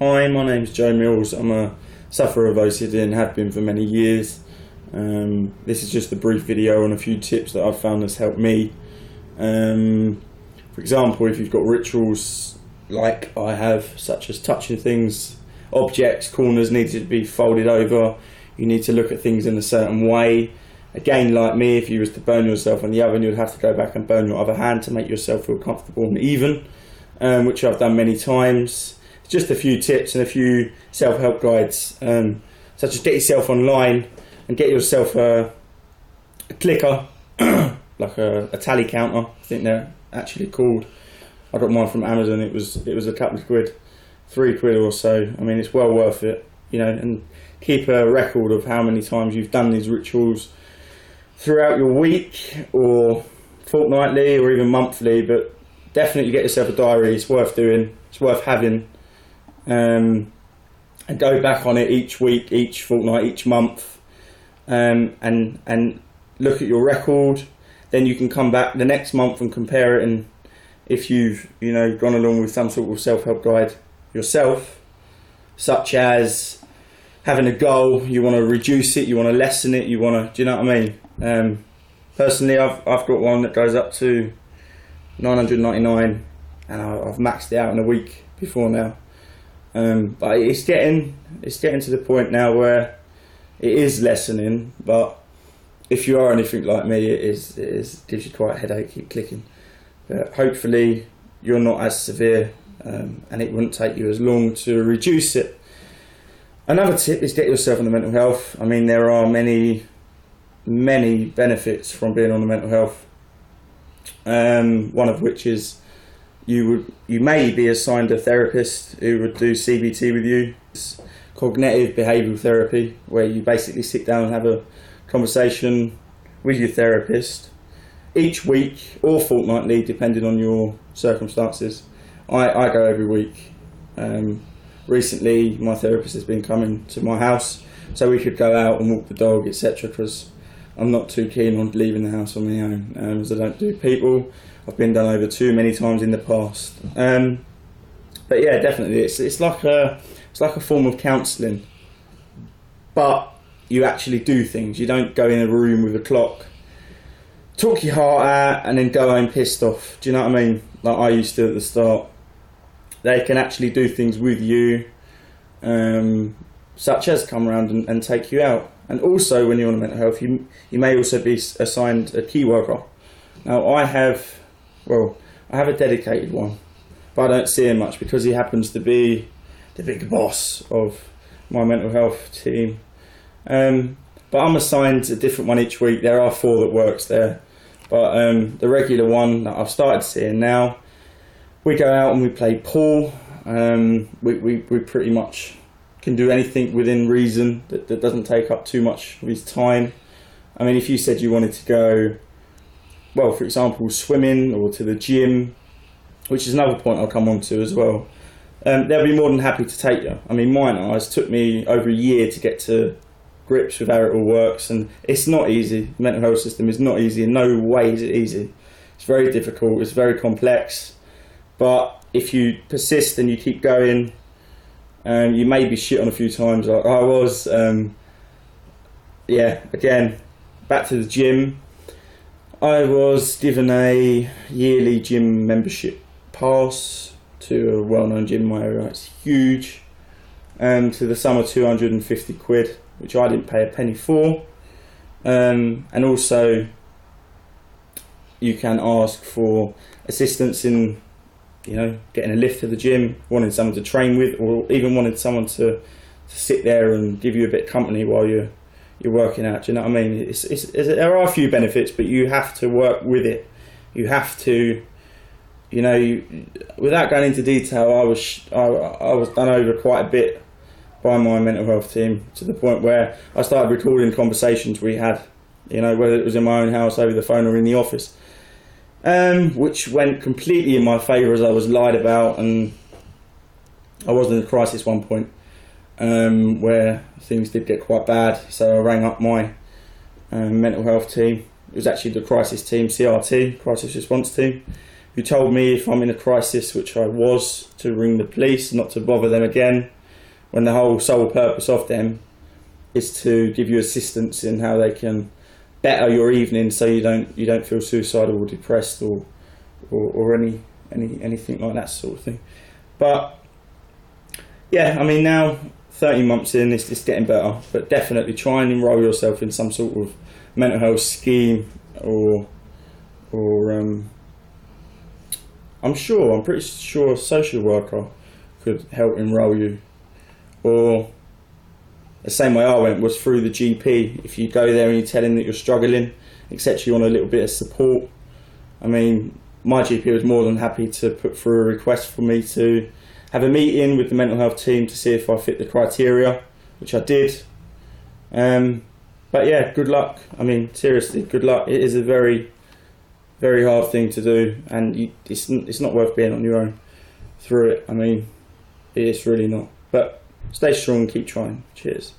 Hi, my name's Joe Mills. I'm a sufferer of OCD and have been for many years. This is just a brief video on a few tips that I've found that's helped me. For example, if you've got rituals like I have, such as touching things, objects, corners need to be folded over, you need to look at things in a certain way. Again, like me, if you was to burn yourself on the oven, you'd have to go back and burn your other hand to make yourself feel comfortable and even, which I've done many times. Just a few tips and a few self-help guides, such as get yourself online and get yourself a clicker, like a tally counter, I think they're actually called. I got mine from Amazon. It was a couple of quid, £3 or so. I mean, it's well worth it, you know, and keep a record of how many times you've done these rituals throughout your week or fortnightly or even monthly, but definitely get yourself a diary. It's worth doing, it's worth having. And go back on it each week, each fortnight, each month, and look at your record. Then you can come back the next month and compare it, and if you've gone along with some sort of self-help guide yourself, such as having a goal, you want to reduce it, you want to lessen it, you want to, do you know what I mean? Personally, I've got one that goes up to 999, and I've maxed it out in a week before now. But it's getting to the point now where it is lessening. But if you are anything like me, it gives you quite a headache, keep clicking. But hopefully you're not as severe, and it wouldn't take you as long to reduce it. Another tip is get yourself on the mental health. I mean, there are many benefits from being on the mental health. One of which is you may be assigned a therapist who would do CBT with you. It's cognitive behavioural therapy, where you basically sit down and have a conversation with your therapist each week or fortnightly, depending on your circumstances. I go every week. Recently, my therapist has been coming to my house so we could go out and walk the dog, etc., because I'm not too keen on leaving the house on my own, as I don't do people. I've been done over too many times in the past. But yeah, definitely, it's like a form of counselling, but you actually do things. You don't go in a room with a clock, talk your heart out, and then go home pissed off. Do you know what I mean? Like I used to at the start. They can actually do things with you, such as come around and take you out. And also, when you're on mental health, you may also be assigned a key worker. Now, I have a dedicated one, but I don't see him much because he happens to be the big boss of my mental health team. But I'm assigned a different one each week. There are 4 that works there, but the regular one that I've started seeing now, we go out and we play pool. We pretty much can do anything within reason that doesn't take up too much of his time. I mean, if you said you wanted to go, well, for example, swimming or to the gym, which is another point I'll come on to as well, they'll be more than happy to take you. I mean, mine has took me over a year to get to grips with how it all works, and it's not easy. The mental health system is not easy. In no way is it easy. It's very difficult. It's very complex. But if you persist and you keep going, you may be shit on a few times like I was. Again, back to the gym. I was given a yearly gym membership pass to a well-known gym in my area. It's huge. To the sum of 250 quid, which I didn't pay a penny for. And also, you can ask for assistance in getting a lift to the gym, wanting someone to train with, or even wanting someone to sit there and give you a bit of company while you're working out. Do you know what I mean? There are a few benefits, but you have to work with it. You have to, without going into detail, I was done over quite a bit by my mental health team, to the point where I started recording conversations we had, whether it was in my own house, over the phone, or in the office. Which went completely in my favour, as I was lied about, and I was in a crisis one point where things did get quite bad. So I rang up my mental health team. It was actually the crisis team, CRT, crisis response team, who told me if I'm in a crisis, which I was, to ring the police, not to bother them again, when the whole sole purpose of them is to give you assistance in how they can better your evening, so you don't feel suicidal or depressed or anything like that sort of thing. But yeah, I mean, now 30 months in, it's getting better, but definitely try and enrol yourself in some sort of mental health scheme, or I'm pretty sure a social worker could help enrol you, or the same way I went was through the GP. If you go there and you tell him that you're struggling, accepts you on a little bit of support. I mean, my GP was more than happy to put through a request for me to have a meeting with the mental health team to see if I fit the criteria, which I did. But yeah, good luck. I mean, seriously, good luck. It is a very, very hard thing to do, and it's not worth being on your own through it. I mean, it's really not. But stay strong, keep trying. Cheers.